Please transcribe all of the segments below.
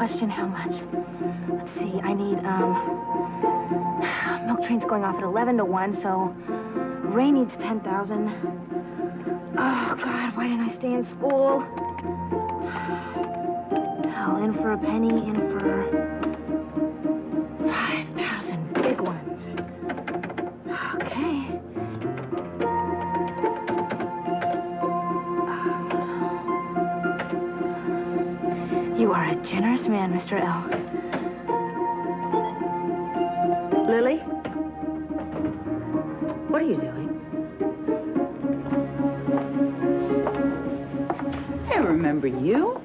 question, how much? Let's see, I need, milk train's going off at 11 to 1, so Ray needs 10,000. Oh, God, why didn't I stay in school? Hell, in for a penny, in for 5,000 big ones. Okay. You are a generous man, Mr. L. Lily? What are you doing? I remember you.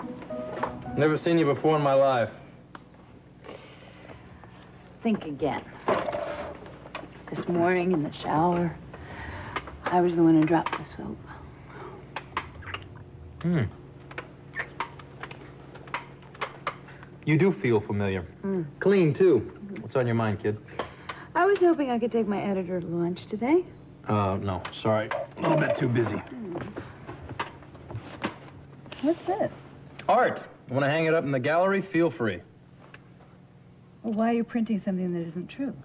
Never seen you before in my life. Think again. This morning in the shower, I was the one who dropped the soap. You do feel familiar. Clean, too. What's on your mind, kid? I was hoping I could take my editor to lunch today. No. Sorry. A little bit too busy. What's this? Art. You want to hang it up in the gallery? Feel free. Well, why are you printing something that isn't true?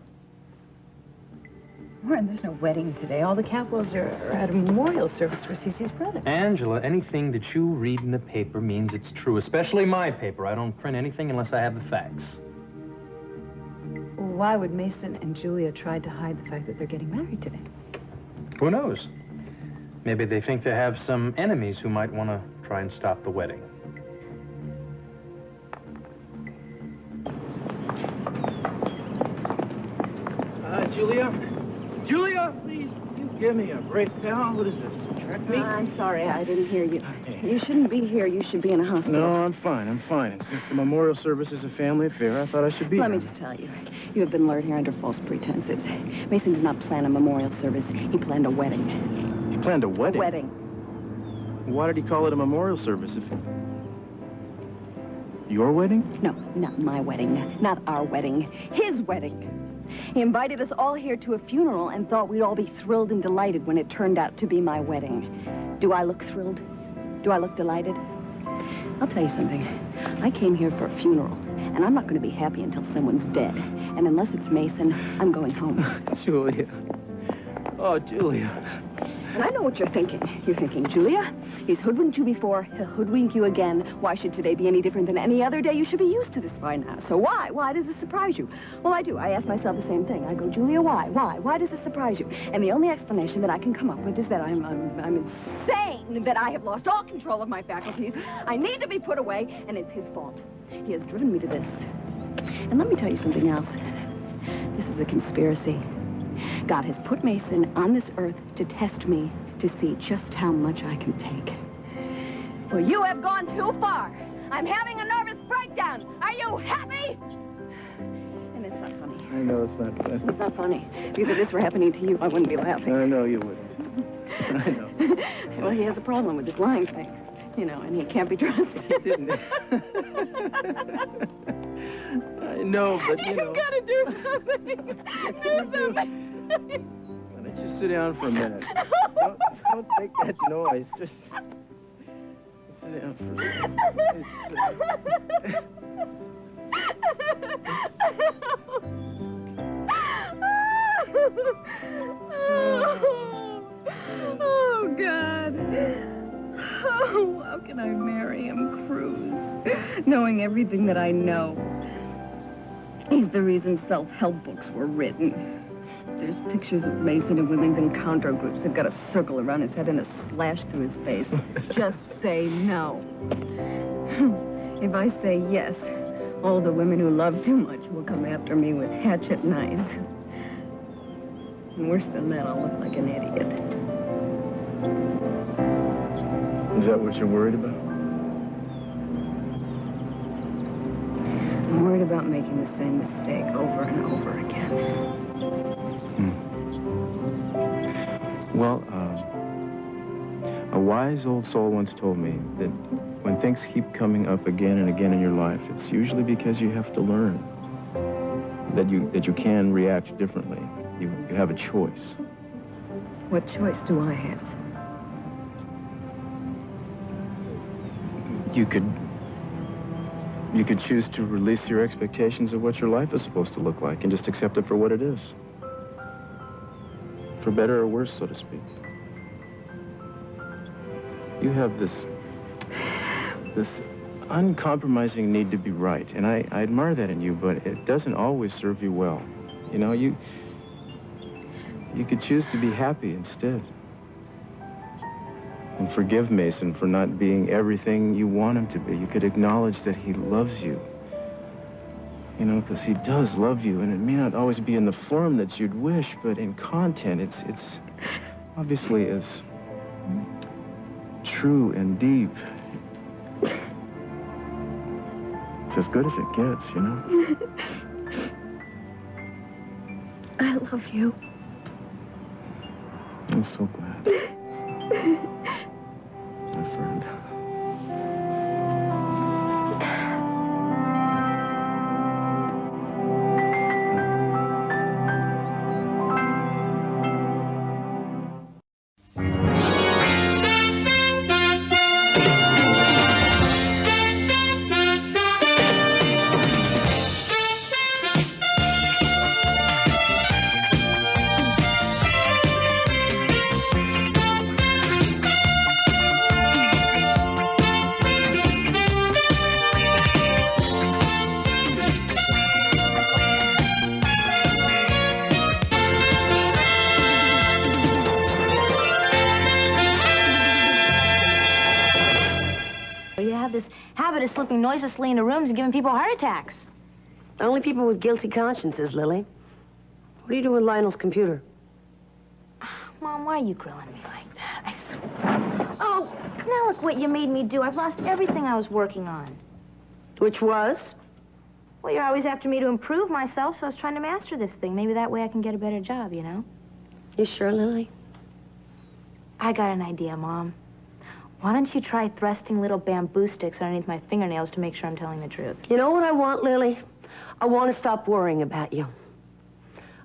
Warren, there's no wedding today. All the Capwells are at a memorial service for Cece's brother. Angela, anything that you read in the paper means it's true, especially my paper. I don't print anything unless I have the facts. Why would Mason and Julia try to hide the fact that they're getting married today? Who knows? Maybe they think they have some enemies who might want to try and stop the wedding. Julia? Julia, please, you give me a break, pal. What is this? Track meet? I'm sorry, I didn't hear you. You shouldn't be here. You should be in a hospital. No, I'm fine. And since the memorial service is a family affair, I thought I should be Let here. me just tell you, you have been lured here under false pretenses. Mason did not plan a memorial service. He planned a wedding. You planned a wedding? A wedding. Why did he call it a memorial service if... Your wedding? No, not my wedding. Not our wedding. His wedding. He invited us all here to a funeral and thought we'd all be thrilled and delighted when it turned out to be my wedding. Do I look thrilled? Do I look delighted? I'll tell you something. I came here for a funeral, and I'm not going to be happy until someone's dead. And unless it's Mason, I'm going home. Julia. Oh, Julia. And I know what you're thinking. You're thinking, Julia, he's hoodwinked you before, he'll hoodwink you again. Why should today be any different than any other day? You should be used to this by now. So why? Why does this surprise you? Well, I do. I ask myself the same thing. I go, Julia, why? Why? Why does this surprise you? And the only explanation that I can come up with is that I'm insane, that I have lost all control of my faculties. I need to be put away, and it's his fault. He has driven me to this. And let me tell you something else. This is a conspiracy. God has put Mason on this earth to test me, to see just how much I can take. Well, you have gone too far. I'm having a nervous breakdown. Are you happy? And it's not funny. I know it's not funny. It's not funny. Because if this were happening to you, I wouldn't be laughing. I know you wouldn't. I know. Well, he has a problem with this lying thing. You know, and he can't be trusted. He didn't. I know, but you know. You've got to do something. Do something. Why don't you sit down for a minute? Don't make that noise. Just sit down for a minute. Oh, God. Oh, how can I marry him, Cruz? Knowing everything that I know. He's the reason self-help books were written. There's pictures of Mason in women's encounter groups. They've got a circle around his head and a slash through his face. Just say no. If I say yes, all the women who love too much will come after me with hatchet knives. And worse than that, I'll look like an idiot. Is that what you're worried about? I'm worried about making the same mistake over and over again. Well, a wise old soul once told me that when things keep coming up again and again in your life, it's usually because you have to learn that you can react differently. You have a choice. What choice do I have? You could You could choose to release your expectations of what your life is supposed to look like and just accept it for what it is. For better or worse, so to speak. You have this uncompromising need to be right, and I admire that in you, but it doesn't always serve you well. You know, you could choose to be happy instead. And forgive Mason for not being everything you want him to be. You could acknowledge that he loves you. You know, because he does love you, and it may not always be in the form that you'd wish, but in content, it's obviously as true and deep. It's as good as it gets, you know? I love you. I'm so glad. My friend. This habit of slipping noiselessly into rooms and giving people heart attacks. Only people with guilty consciences, Lily. What are you doing with Lionel's computer? Mom, why are you grilling me like that? I swear. Oh, now look what you made me do. I've lost everything I was working on. Which was? Well, you're always after me to improve myself, so I was trying to master this thing. Maybe that way I can get a better job, you know? You sure, Lily? I got an idea, Mom. Why don't you try thrusting little bamboo sticks underneath my fingernails to make sure I'm telling the truth? You know what I want, Lily? I want to stop worrying about you.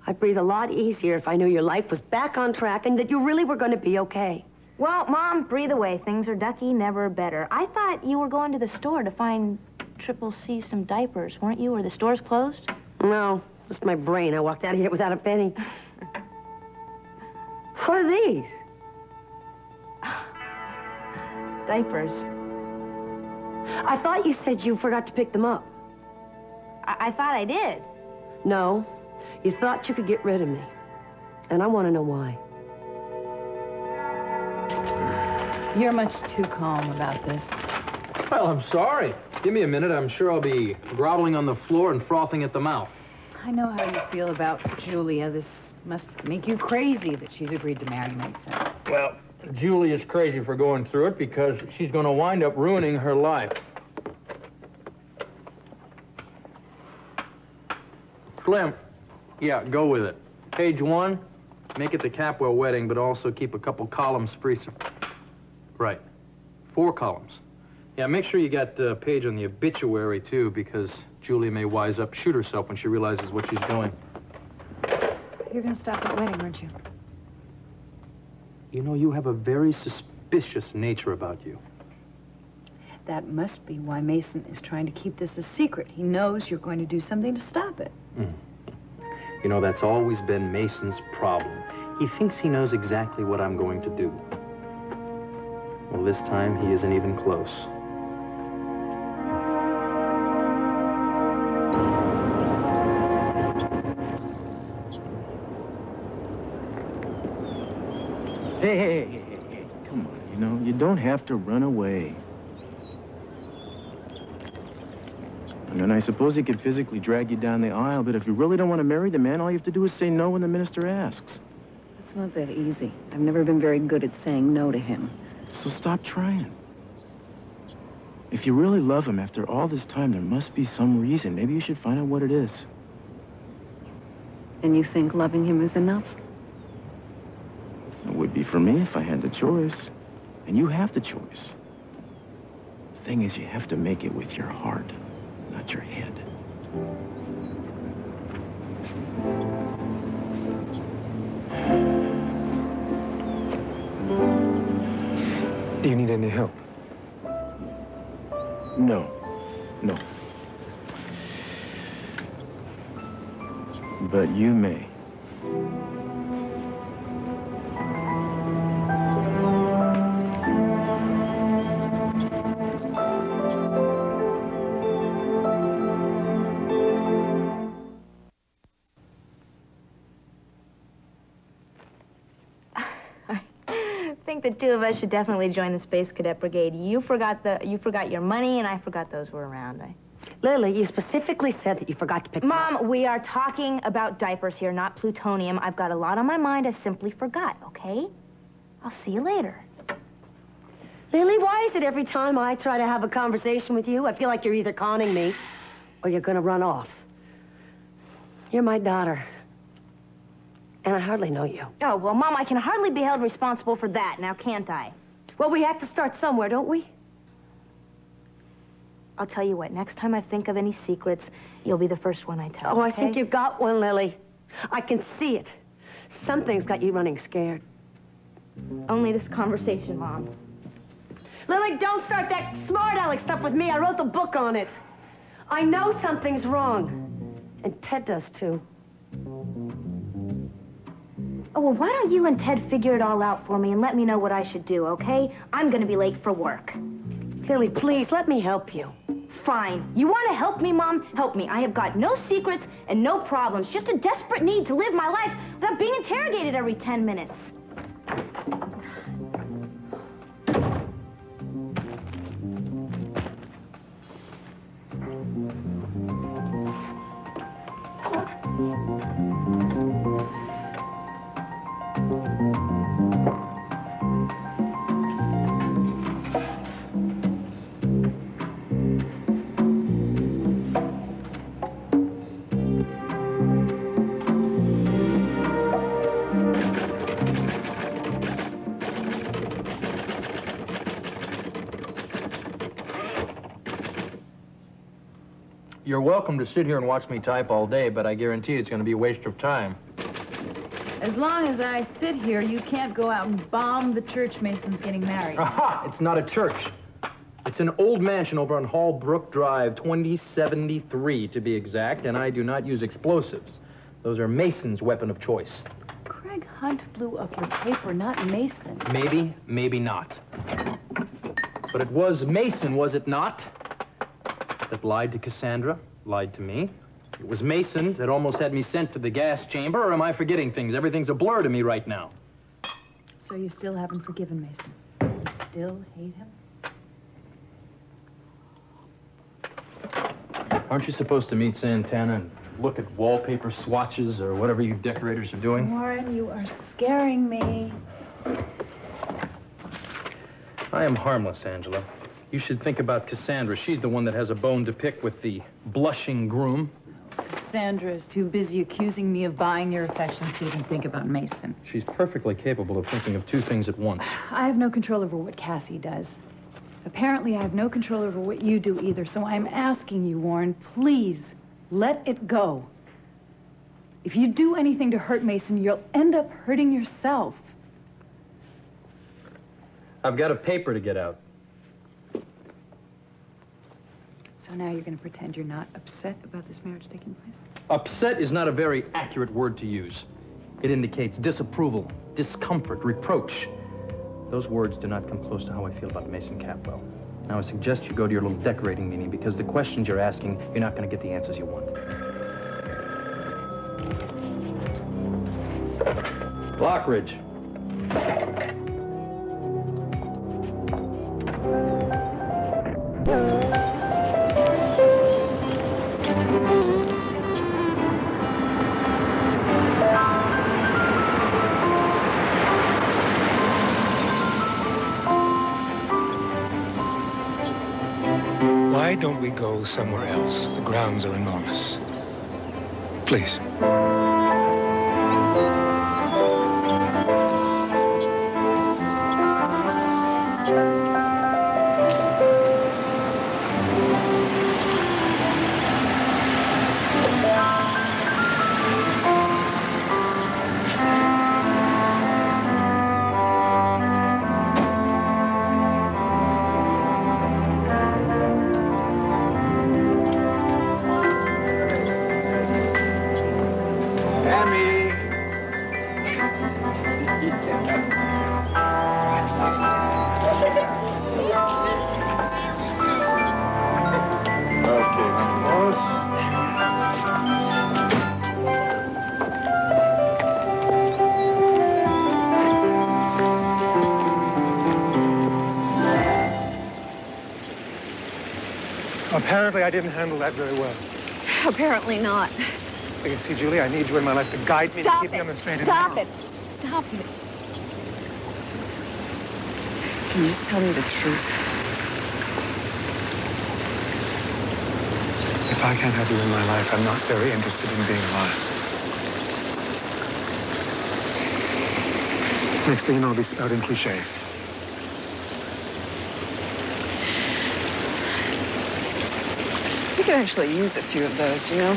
I'd breathe a lot easier if I knew your life was back on track and that you really were going to be okay. Well, Mom, breathe away. Things are ducky, never better. I thought you were going to the store to find Triple C some diapers, weren't you? Or the store's closed? No, just my brain. I walked out of here without a penny. What are these? Diapers. I thought you said you forgot to pick them up. I thought I did. No, you thought you could get rid of me. And I want to know why. You're much too calm about this. Well, I'm sorry. Give me a minute. I'm sure I'll be groveling on the floor and frothing at the mouth. I know how you feel about Julia. This must make you crazy that she's agreed to marry Mason. Well, Julie is crazy for going through it because she's going to wind up ruining her life. Slim, yeah, go with it. Page 1, make it the Capwell wedding, but also keep a couple columns free. Right, 4 columns. Yeah, make sure you got a page on the obituary, too, because Julia may wise up, shoot herself when she realizes what she's doing. You're going to stop that wedding, aren't you? You know, you have a very suspicious nature about you. That must be why Mason is trying to keep this a secret. He knows you're going to do something to stop it. You know, that's always been Mason's problem. He thinks he knows exactly what I'm going to do. Well, this time he isn't even close. Hey, come on, you know, you don't have to run away. And I suppose he could physically drag you down the aisle, but if you really don't want to marry the man, all you have to do is say no when the minister asks. It's not that easy. I've never been very good at saying no to him. So stop trying. If you really love him after all this time, there must be some reason. Maybe you should find out what it is. And you think loving him is enough? It would be for me if I had the choice. And you have the choice. The thing is, you have to make it with your heart, not your head. Do you need any help? No. but you may. I think the two of us should definitely join the Space Cadet Brigade. You forgot your money, and I forgot those were around. Lily, you specifically said that you forgot to pick them up. Mom, we are talking about diapers here, not plutonium. I've got a lot on my mind. I simply forgot, okay? I'll see you later. Lily, why is it every time I try to have a conversation with you, I feel like you're either conning me or you're going to run off? You're my daughter. And I hardly know you. Oh, well, Mom, I can hardly be held responsible for that, now can't I? Well, we have to start somewhere, don't we? I'll tell you what, next time I think of any secrets, you'll be the first one I tell, Oh, I okay? think you've got one, Lily. I can see it. Something's got you running scared. Only this conversation, Mom. Lily, don't start that smart aleck stuff with me. I wrote the book on it. I know something's wrong. And Ted does, too. Oh, well, why don't you and Ted figure it all out for me and let me know what I should do, okay? I'm gonna be late for work. Lily, please, let me help you. Fine. You want to help me, Mom? Help me. I have got no secrets and no problems. Just a desperate need to live my life without being interrogated every 10 minutes. You're welcome to sit here and watch me type all day, but I guarantee it's going to be a waste of time. As long as I sit here, you can't go out and bomb the church Mason's getting married. Aha! It's not a church. It's an old mansion over on Hallbrook Drive, 2073 to be exact, and I do not use explosives. Those are Mason's weapon of choice. Craig Hunt blew up your paper, not Mason. Maybe, maybe not. But it was Mason, was it not? That lied to Cassandra, lied to me. It was Mason that almost had me sent to the gas chamber, or am I forgetting things? Everything's a blur to me right now. So you still haven't forgiven Mason? You still hate him? Aren't you supposed to meet Santana and look at wallpaper swatches or whatever you decorators are doing? Warren, you are scaring me. I am harmless, Angela. You should think about Cassandra. She's the one that has a bone to pick with the blushing groom. Cassandra is too busy accusing me of buying your affection to even think about Mason. She's perfectly capable of thinking of two things at once. I have no control over what Cassie does. Apparently, I have no control over what you do either, so I'm asking you, Warren, please, let it go. If you do anything to hurt Mason, you'll end up hurting yourself. I've got a paper to get out. So now you're going to pretend you're not upset about this marriage taking place? Upset is not a very accurate word to use. It indicates disapproval, discomfort, reproach. Those words do not come close to how I feel about Mason Capwell. Now, I suggest you go to your little decorating meeting because the questions you're asking, you're not going to get the answers you want. Lockridge. Why don't we go somewhere else? The grounds are enormous. Please. Apparently, I didn't handle that very well. Apparently not. But you see, Julie, I need you in my life to guide me, to keep me on the straight and Stop narrow. it. Stop it. Can you just tell me the truth? If I can't have you in my life, I'm not very interested in being alive. Next thing you know, I'll be spouting cliches. We could actually use a few of those, you know?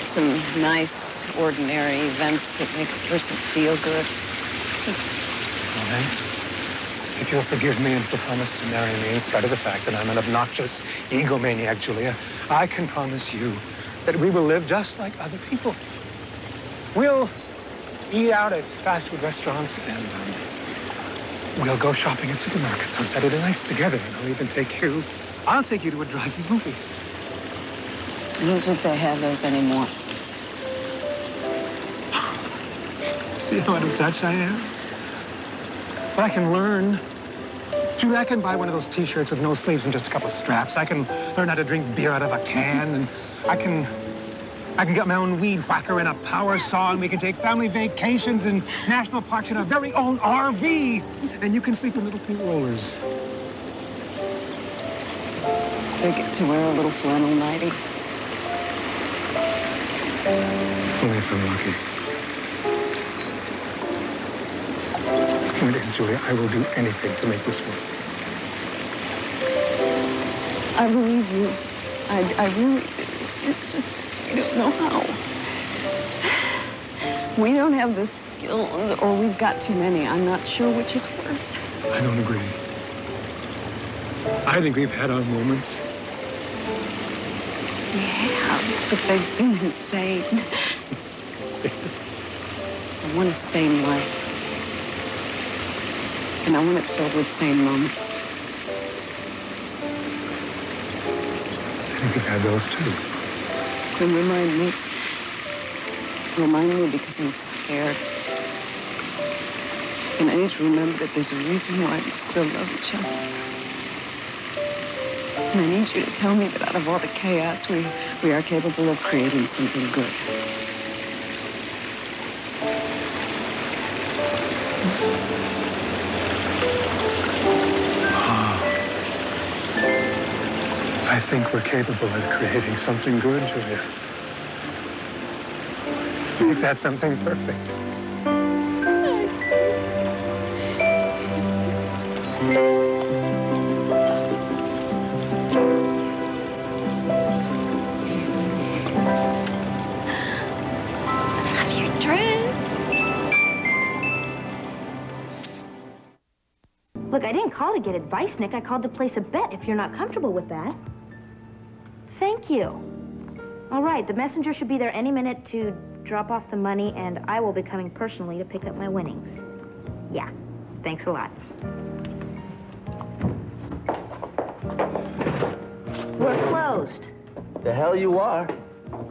Some nice, ordinary events that make a person feel good. Well, then, if you'll forgive me and promise to marry me in spite of the fact that I'm an obnoxious egomaniac, Julia, I can promise you that we will live just like other people. We'll eat out at fast food restaurants and we'll go shopping at supermarkets on Saturday nights together. And I'll take you to a drive-in movie. I don't think they have those anymore. See how out of touch I am? But I can learn. Julie, I can buy one of those T-shirts with no sleeves and just a couple of straps. I can learn how to drink beer out of a can, and I can get my own weed whacker and a power saw, and we can take family vacations in national parks in our very own RV. And you can sleep in little pink rollers. They get to wear a little flannel nightie. Only if I'm lucky. The point is, Julia, I will do anything to make this work. I believe you. I really do. It's just, I don't know how. We don't have the skills, or we've got too many. I'm not sure which is worse. I don't agree. I think we've had our moments. We have, but they've been insane. I want a sane life. And I want it filled with sane moments. I think we've had those too. Then remind me. Remind me because I'm scared. And I need to remember that there's a reason why we still love each other. And I need you to tell me that out of all the chaos, we are capable of creating something good. I think we're capable of creating something good, Julia. Make that something perfect. Love your dress. Look, I didn't call to get advice, Nick. I called to place a bet if you're not comfortable with that. Thank you. All right, the messenger should be there any minute to drop off the money, and I will be coming personally to pick up my winnings. Yeah, thanks a lot. We're closed. The hell you are.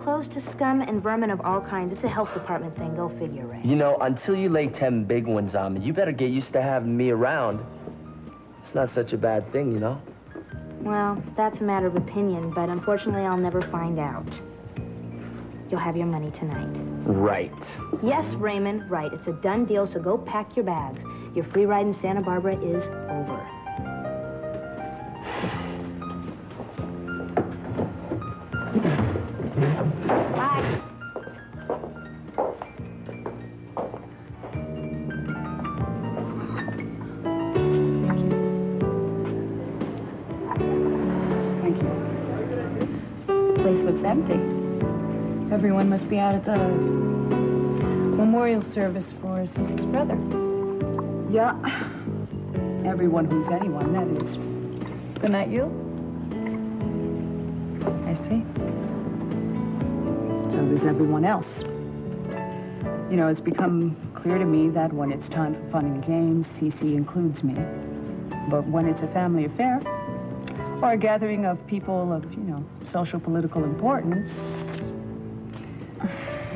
Closed to scum and vermin of all kinds. It's a health department thing. Go figure, Ray. You know, until you lay 10 big ones on me, you better get used to having me around. It's not such a bad thing, you know? Well, that's a matter of opinion, but unfortunately I'll never find out. You'll have your money tonight. Right. Yes, Raymond, right. It's a done deal, so go pack your bags. Your free ride in Santa Barbara is over. Bye. Thank you. The place looks empty. Everyone must be out at the memorial service for Cece's brother. Yeah. Everyone who's anyone, that is. But not you? I see. So there's everyone else. You know, it's become clear to me that when it's time for fun and games, Cece includes me. But when it's a family affair, or a gathering of people of, you know, social, political importance,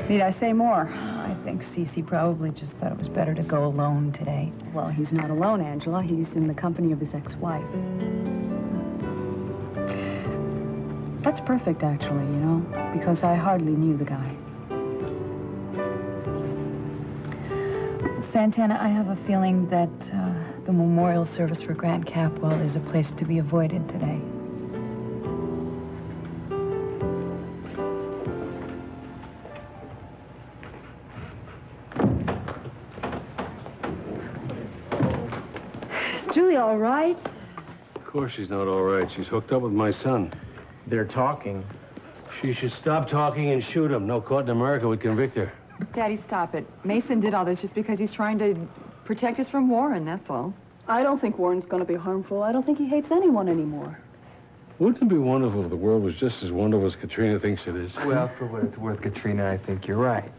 need I say more? I think Cece probably just thought it was better to go alone today. Well, he's not alone, Angela. He's in the company of his ex-wife. That's perfect, actually, you know, because I hardly knew the guy. Santana, I have a feeling that the memorial service for Grant Capwell is a place to be avoided today. Is Julia all right? Of course she's not all right. She's hooked up with my son. They're talking. She should stop talking and shoot him. No court in America would convict her. Daddy, stop it. Mason did all this just because he's trying to protect us from Warren, that's all. I don't think Warren's going to be harmful. I don't think he hates anyone anymore. Wouldn't it be wonderful if the world was just as wonderful as Katrina thinks it is? Well, for what it's worth, Katrina, I think you're right.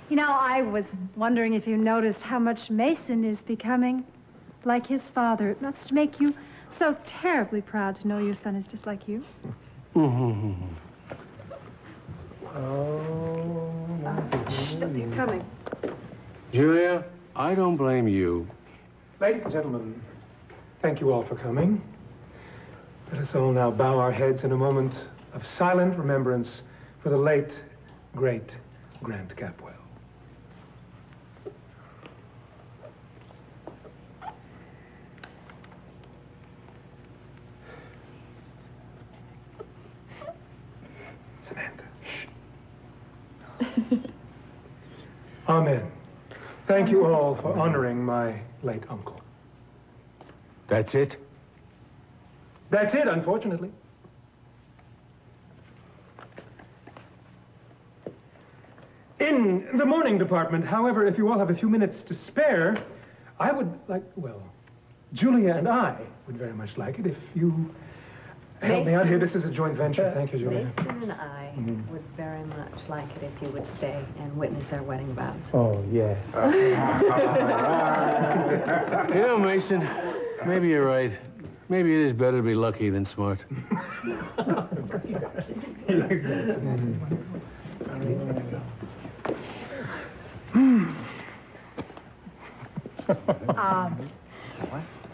You know, I was wondering if you noticed how much Mason is becoming like his father. It must make you so terribly proud to know your son is just like you. He's coming. Julia, I don't blame you. Ladies and gentlemen, thank you all for coming. Let us all now bow our heads in a moment of silent remembrance for the late, great Grant Capwell. Samantha. Shh. Amen. Thank you all for honoring my late uncle. That's it? That's it, unfortunately. In the morning department, however, if you all have a few minutes to spare, I would like, well, Julia and I would very much like it if you help me out here. This is a joint venture. Thank you, Julia. Mason and I would very much like it if you would stay and witness our wedding vows. Oh, yeah. You know, Mason, maybe you're right. Maybe it is better to be lucky than smart.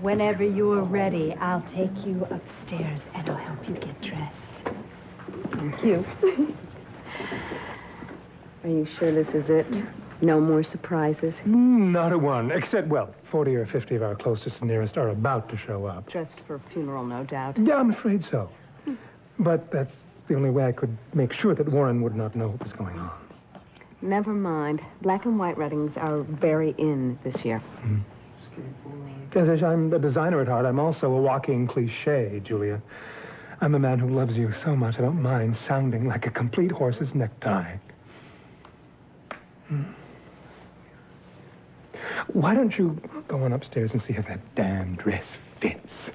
Whenever you are ready, I'll take you upstairs and I'll help you get dressed. Thank you. Are you sure this is it? No more surprises? Not a one, except, well, 40 or 50 of our closest and nearest are about to show up. Dressed for a funeral, no doubt. Yeah, I'm afraid so. But that's the only way I could make sure that Warren would not know what was going on. Never mind. Black and white weddings are very in this year. As I'm a designer at heart, I'm also a walking cliche, Julia. I'm a man who loves you so much, I don't mind sounding like a complete horse's necktie. Why don't you go on upstairs and see if that damn dress fits?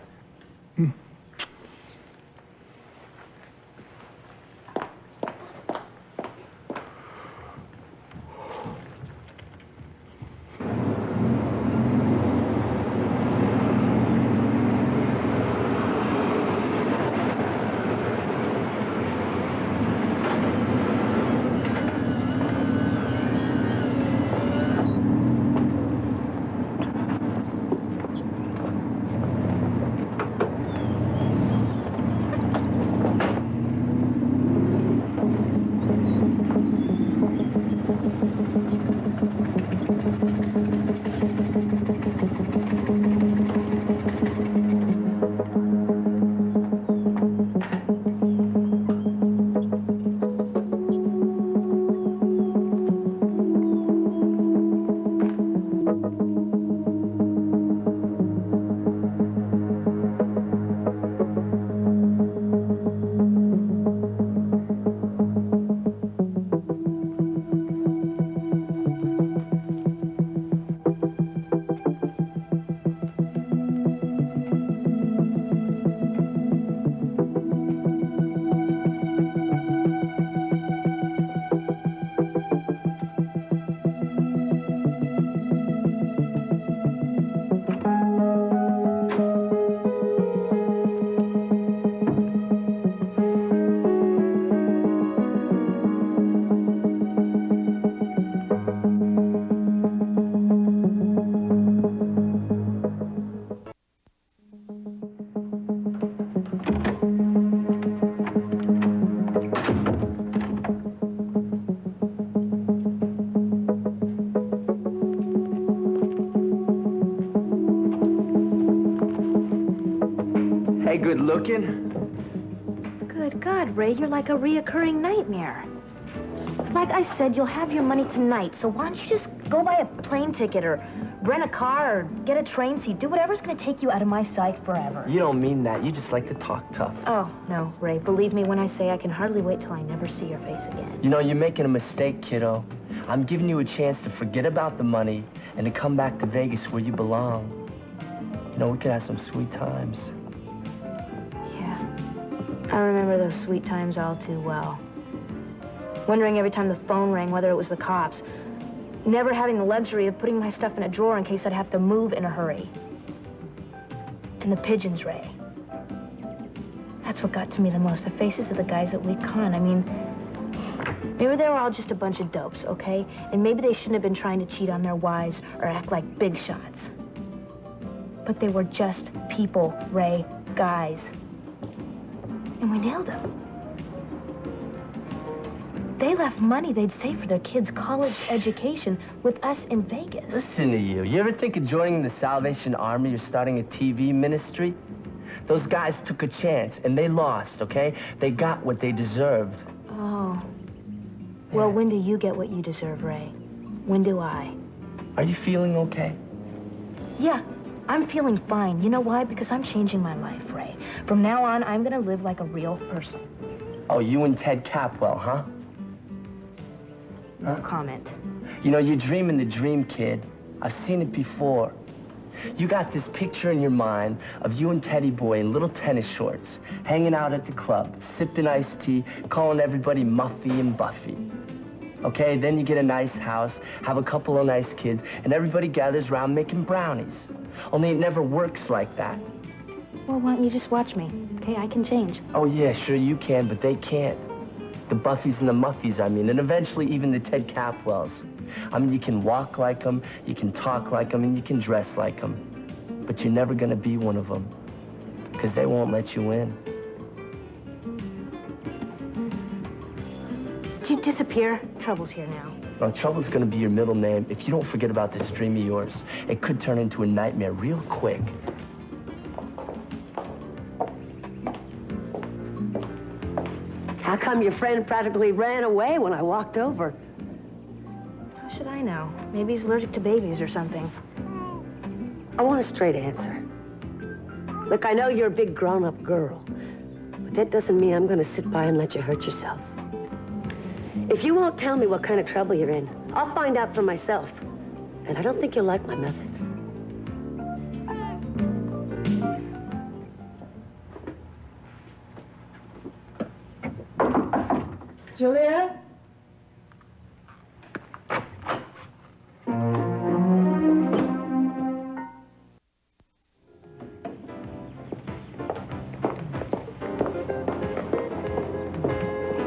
looking? Good God, Ray, you're like a reoccurring nightmare. Like I said, you'll have your money tonight, so why don't you just go buy a plane ticket or rent a car or get a train seat. Do whatever's going to take you out of my sight forever. You don't mean that. You just like to talk tough. Oh, no, Ray. Believe me when I say I can hardly wait till I never see your face again. You know, you're making a mistake, kiddo. I'm giving you a chance to forget about the money and to come back to Vegas where you belong. You know, we could have some sweet times. Yeah. I remember those sweet times all too well. Wondering every time the phone rang whether it was the cops. Never having the luxury of putting my stuff in a drawer in case I'd have to move in a hurry. And the pigeons, Ray. That's what got to me the most, the faces of the guys at Week Con. I mean, maybe they were all just a bunch of dopes, okay? And maybe they shouldn't have been trying to cheat on their wives or act like big shots. But they were just people, Ray, guys. And we nailed them. They left money they'd save for their kids' college education with us in Vegas. Listen to you. You ever think of joining the Salvation Army or starting a TV ministry? Those guys took a chance, and they lost, okay? They got what they deserved. Oh. Well, when do you get what you deserve, Ray? When do I? Are you feeling okay? Yeah, I'm feeling fine. You know why? Because I'm changing my life, Ray. From now on, I'm gonna live like a real person. Oh, you and Ted Capwell, huh? No comment. You know, you're dreaming the dream, kid. I've seen it before. You got this picture in your mind of you and Teddy Boy in little tennis shorts, hanging out at the club, sipping iced tea, calling everybody Muffy and Buffy. Okay, then you get a nice house, have a couple of nice kids, and everybody gathers around making brownies. Only it never works like that. Well, why don't you just watch me? Okay, I can change. Oh, yeah, sure you can, but they can't. The Buffys and the Muffies, I mean, and eventually even the Ted Capwells. I mean, you can walk like them, you can talk like them, and you can dress like them. But you're never going to be one of them, because they won't let you in. Did you disappear? Trouble's here now. Well, Trouble's going to be your middle name. If you don't forget about this dream of yours, it could turn into a nightmare real quick. How come your friend practically ran away when I walked over? How should I know? Maybe he's allergic to babies or something. I want a straight answer. Look, I know you're a big grown-up girl, but that doesn't mean I'm going to sit by and let you hurt yourself. If you won't tell me what kind of trouble you're in, I'll find out for myself. And I don't think you'll like my methods. Julia?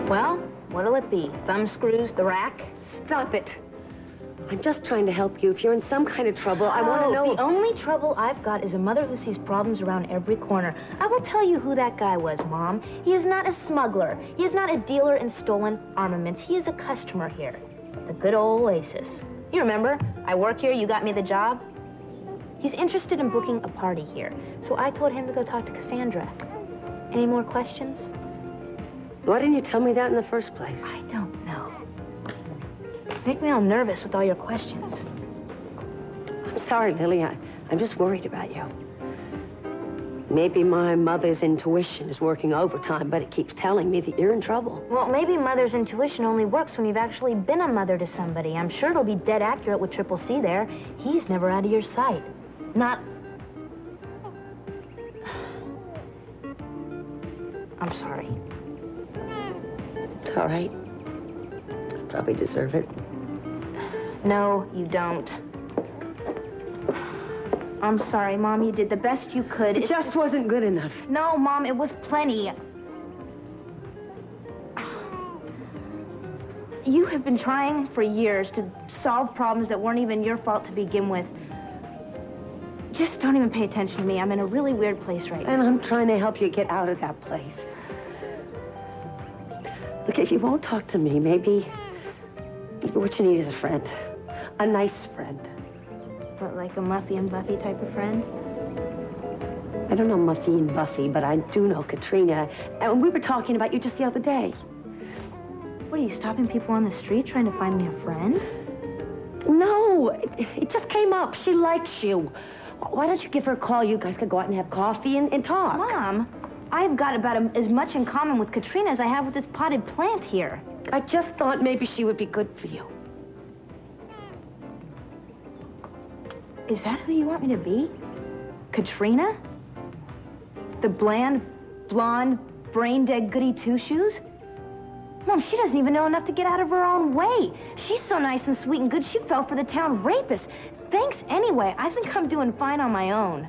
Well, what'll it be? Thumb screws, the rack? Stop it. I'm just trying to help you. If you're in some kind of trouble, I want to know... The only trouble I've got is a mother who sees problems around every corner. I will tell you who that guy was, Mom. He is not a smuggler. He is not a dealer in stolen armaments. He is a customer here. The good old Oasis. You remember? I work here, you got me the job. He's interested in booking a party here. So I told him to go talk to Cassandra. Any more questions? Why didn't you tell me that in the first place? I don't know. Make me all nervous with all your questions. I'm sorry, Lily. I'm just worried about you. Maybe my mother's intuition is working overtime, but it keeps telling me that you're in trouble. Well, maybe mother's intuition only works when you've actually been a mother to somebody. I'm sure it'll be dead accurate with Triple C there. He's never out of your sight. Not... I'm sorry. It's all right. I probably deserve it. No, you don't. I'm sorry, Mom. You did the best you could. It just wasn't good enough. No, Mom, it was plenty. You have been trying for years to solve problems that weren't even your fault to begin with. Just don't even pay attention to me. I'm in a really weird place right now. And I'm trying to help you get out of that place. Look, if you won't talk to me, maybe what you need is a friend. A nice friend. But like a Muffy and Buffy type of friend? I don't know Muffy and Buffy, but I do know Katrina. And we were talking about you just the other day. What, are you stopping people on the street trying to find me a friend? No, it just came up. She likes you. Why don't you give her a call? You guys could go out and have coffee and talk. Mom, I've got about as much in common with Katrina as I have with this potted plant here. I just thought maybe she would be good for you. Is that who you want me to be? Katrina? The bland, blonde, brain-dead goody two-shoes? Mom, she doesn't even know enough to get out of her own way. She's so nice and sweet and good, she fell for the town rapist. Thanks anyway. I think I'm doing fine on my own.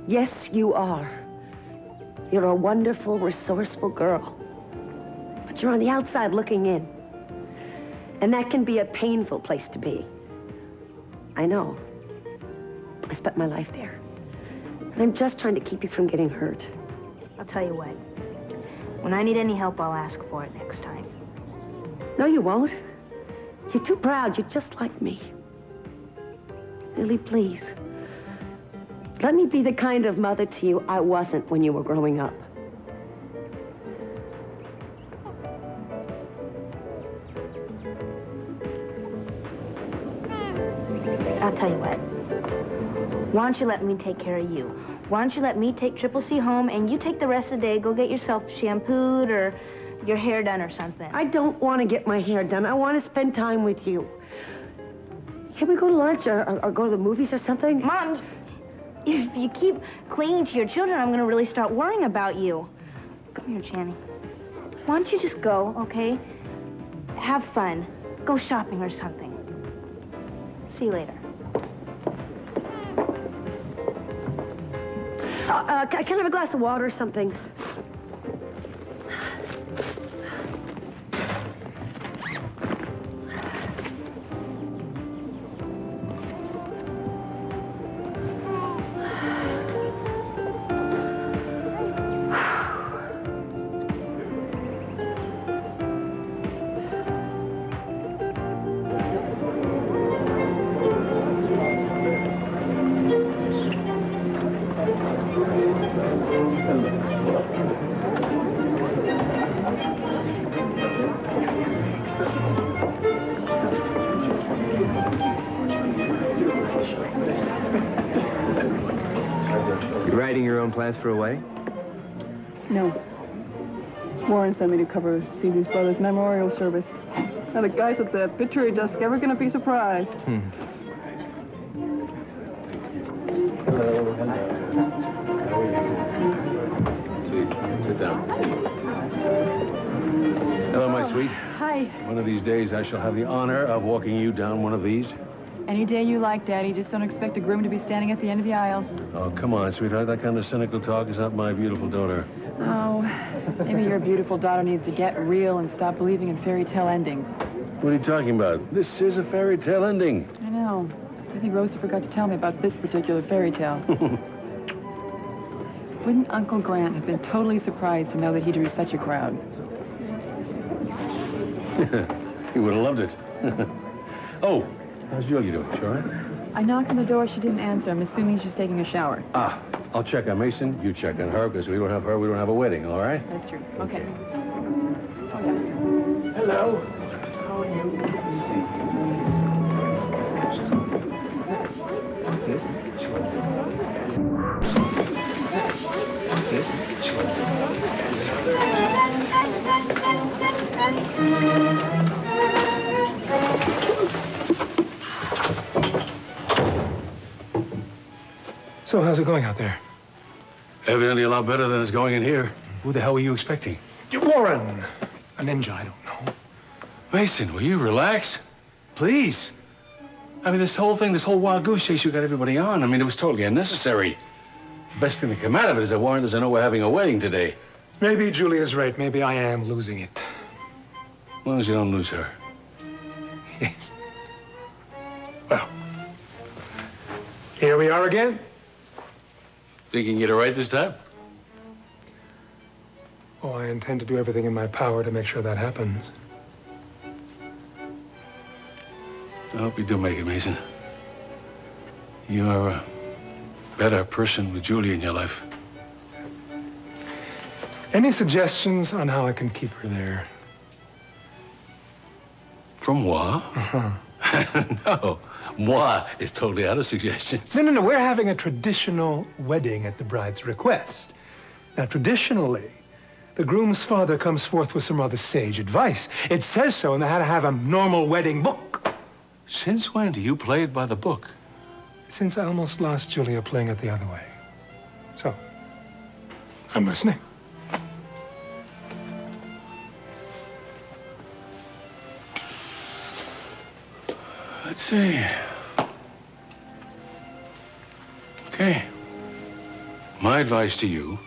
Yes, you are. You're a wonderful, resourceful girl. But you're on the outside looking in. And that can be a painful place to be. I know. I spent my life there. And I'm just trying to keep you from getting hurt. I'll tell you what. When I need any help, I'll ask for it next time. No, you won't. You're too proud. You're just like me. Lily, please. Let me be the kind of mother to you I wasn't when you were growing up. I'll tell you what. Why don't you let me take care of you? Why don't you let me take Triple C home and you take the rest of the day, go get yourself shampooed or your hair done or something. I don't want to get my hair done. I want to spend time with you. Can we go to lunch or go to the movies or something? Mom, if you keep clinging to your children, I'm going to really start worrying about you. Come here, Channing. Why don't you just go, okay? Have fun. Go shopping or something. See you later. Can I have a glass of water or something? You writing your own plans for a wedding? No. Warren sent me to cover Stevie's brother's memorial service. Now, the guys at the obituary desk ever going to be surprised. Hello. How are you? Sit down. Hello, my sweet. Hi. One of these days, I shall have the honor of walking you down one of these. Any day you like, Daddy. Just don't expect a groom to be standing at the end of the aisle. Oh, come on, sweetheart. That kind of cynical talk is not my beautiful daughter. Oh, maybe your beautiful daughter needs to get real and stop believing in fairy tale endings. What are you talking about? This is a fairy tale ending. I know. I think Rosa forgot to tell me about this particular fairy tale. Wouldn't Uncle Grant have been totally surprised to know that he drew such a crowd? He would have loved it. Oh, how's Julia doing? She all right? I knocked on the door. She didn't answer. I'm assuming she's taking a shower. Ah, I'll check on Mason. You check on her, because we don't have her, we don't have a wedding, all right? That's true. Okay. Hello. How are you? Good to see you. That's it. So how's it going out there? Evidently a lot better than it's going in here. Who the hell were you expecting? Warren! A ninja, I don't know. Mason, will you relax? Please. I mean, this whole wild goose chase you got everybody on, I mean, it was totally unnecessary. Best thing that came out of it is that Warren doesn't know we're having a wedding today. Maybe Julia's right. Maybe I am losing it. As long as you don't lose her. Yes. Well, here we are again. Think you can get it right this time? Oh, I intend to do everything in my power to make sure that happens. I hope you do make it, Mason. You are a better person with Julia in your life. Any suggestions on how I can keep her there? From moi? Uh-huh. No. Moi is totally out of suggestions. No. We're having a traditional wedding at the bride's request. Now, traditionally, the groom's father comes forth with some rather sage advice. It says so in the How to Have a Normal Wedding book. Since when do you play it by the book? Since I almost lost Julia playing it the other way. So, I'm listening. Let's see. Okay. My advice to you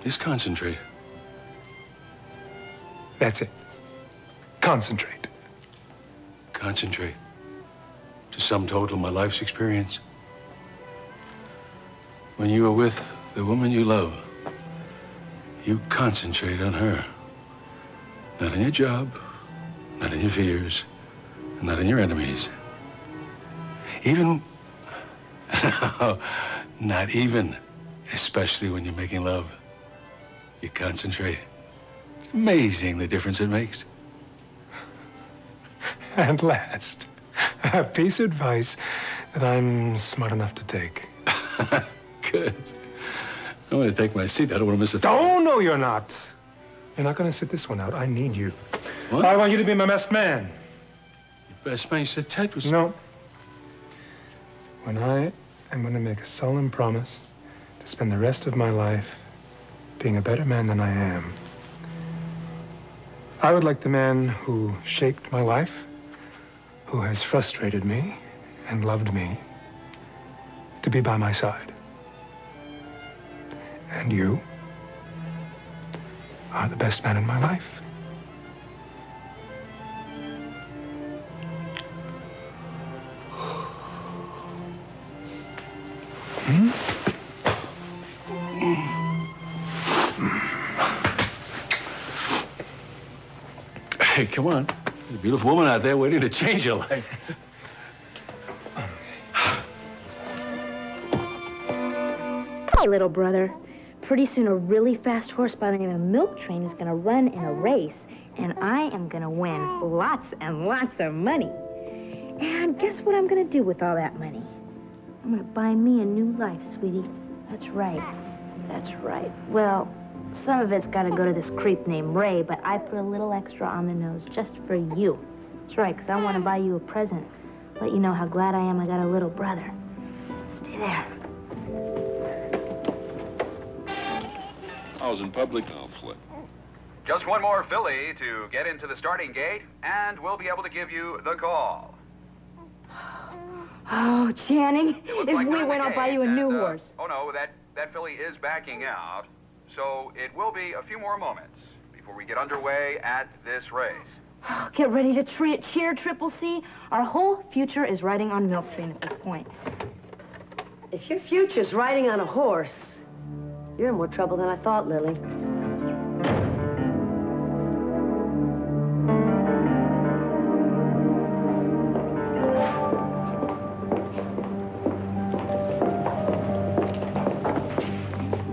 is concentrate. That's it. Concentrate. Concentrate. To sum total my life's experience. When you are with the woman you love, you concentrate on her. Not on your job, not on your fears, not on your enemies. Even, no, not even, especially when you're making love. You concentrate. It's amazing the difference it makes. And last, a piece of advice that I'm smart enough to take. Good. I'm going to take my seat. I don't want to miss a thing. Oh, no, you're not. You're not going to sit this one out. I need you. What? I want you to be my best man. Best man, you said Ted was... No. When I am going to make a solemn promise to spend the rest of my life being a better man than I am, I would like the man who shaped my life, who has frustrated me and loved me, to be by my side. And you are the best man in my life. Hey, come on. There's a beautiful woman out there waiting to change your life. Hey, little brother. Pretty soon a really fast horse by the name of Milk Train is going to run in a race, and I am going to win lots and lots of money. And guess what I'm going to do with all that money? I'm going to buy me a new life, sweetie. That's right. That's right. Well, some of it's got to go to this creep named Ray, but I put a little extra on the nose just for you. That's right, because I want to buy you a present. Let you know how glad I am I got a little brother. Stay there. I was in public, I'll flip. Just one more filly to get into the starting gate, and we'll be able to give you the call. Oh, Channing, if like we win, I'll buy you a new horse. Oh, no, that filly is backing out, so it will be a few more moments before we get underway at this race. Get ready to cheer, Triple C. Our whole future is riding on Milk Train at this point. If your future's riding on a horse, you're in more trouble than I thought, Lily.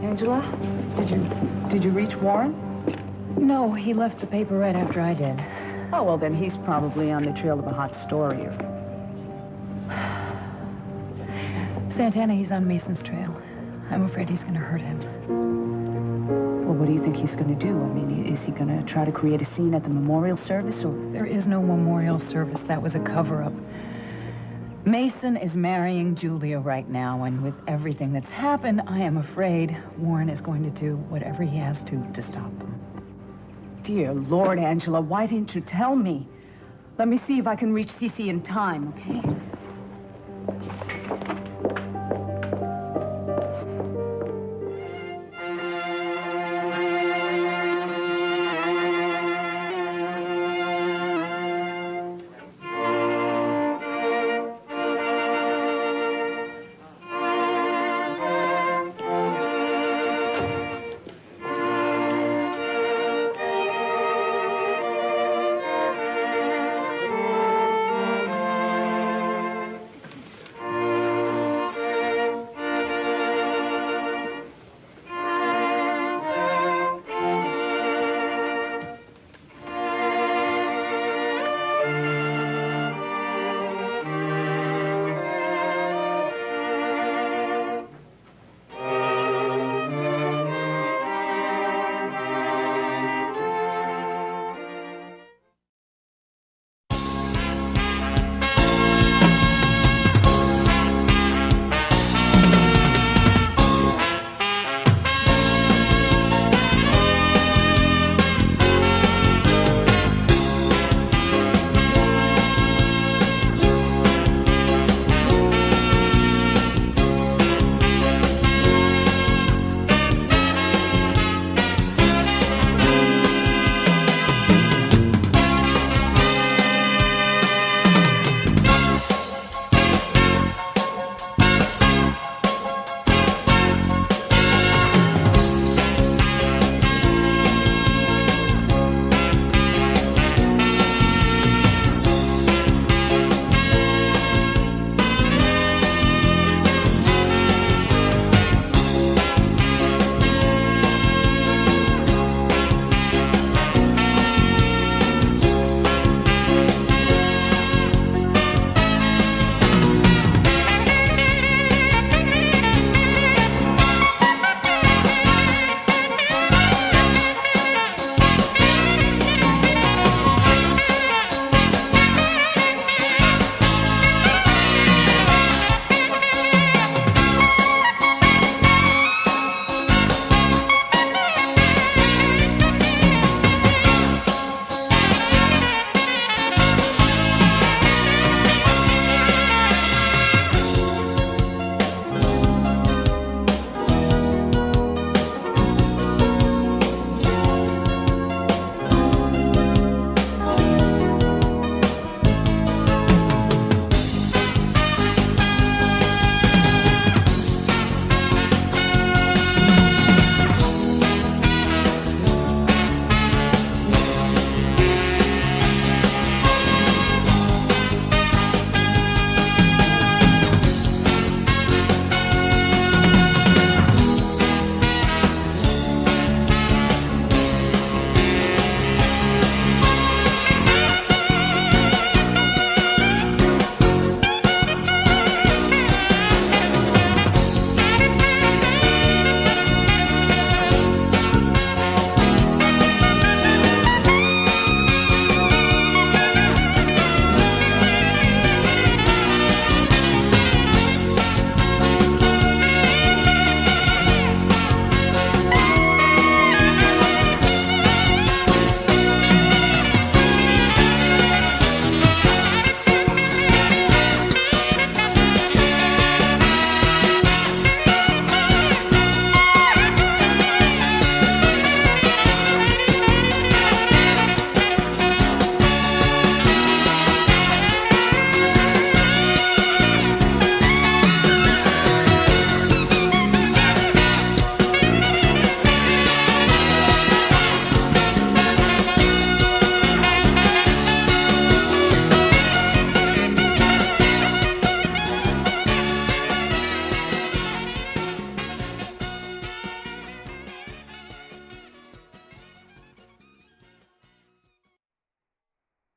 Angela, did you reach Warren? No, he left the paper right after I did. Oh, well, then he's probably on the trail of a hot story. Santana, he's on Mason's trail. I'm afraid he's going to hurt him. Well, what do you think he's going to do? I mean, is he going to try to create a scene at the memorial service, or... There is no memorial service. That was a cover-up. Mason is marrying Julia right now, and with everything that's happened, I am afraid Warren is going to do whatever he has to stop him. Dear Lord, Angela, why didn't you tell me? Let me see if I can reach Cece in time, okay?